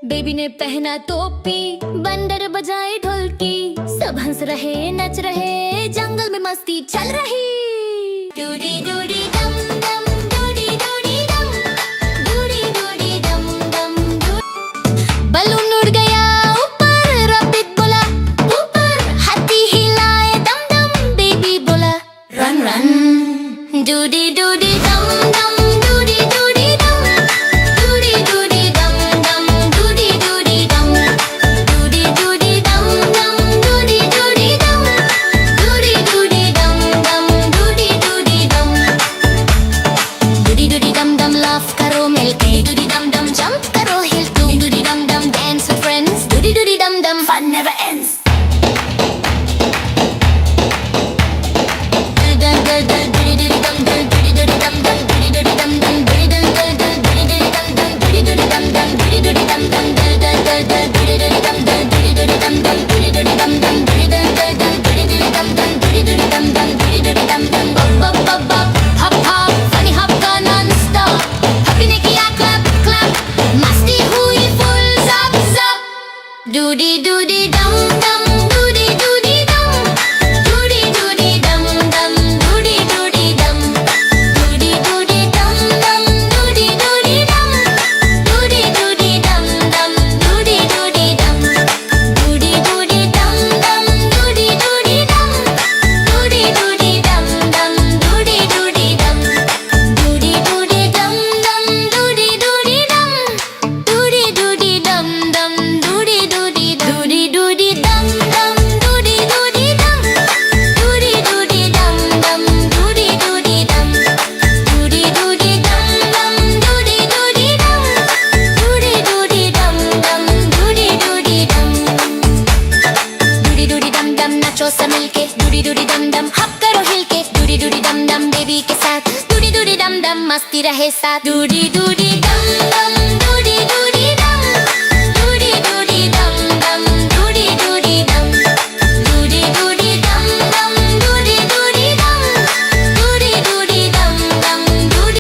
Baby ने पहना टोपी, बंदर बजाए ढोलकी, सब हंस रहे नच रहे, जंगल में मस्ती चल रही। डूडी डूडी डम डम डूडी डूडी डम, डूडी डूडी डम डम डूडी। बलून उड़ गया ऊपर, रॉकेट बोला ऊपर, हाथी हिलाए दम दम, बेबी बोला run run. Dudi doody dum डम डूडी डूडी डम, डूडी डूडी डम डम डूडी डूडी डम, डूडी डूडी डम डम डूडी डूडी डम, डूडी डूडी डम डम डूडी डूडी डम। डूडी डूडी डम डम लाफ करो मिलके, डूडी डम डम जंप करो हिल to, doody dum dum dance with friends, doody doody dum dum fun never ends. Doody doody dum dum, doody doody dum, doody doody dum dum, doody doody dum, doody doody dum dum, doody doody dum, doody doody dum dum, doody doody dum, doody doody dum dum, doody doody dum, doody doody dum dum, doody doody dum, doody doody dum dum, doody doody dum, doody doody dum dum, doody doody doody doody dum dum, doody doody dum, doody doody dum dum, doody doody dum, doody doody dum dum, doody doody dum, doody doody dum dum, doody doody dum। Doody doody dum dum नाचो सब मिलके, Dudi doody dum डम हप करो हिल के, Dudi doody dum डम baby के साथ, Dudi doody dum डम मस्ती रहे साथ, डूडी डूडी डम डम।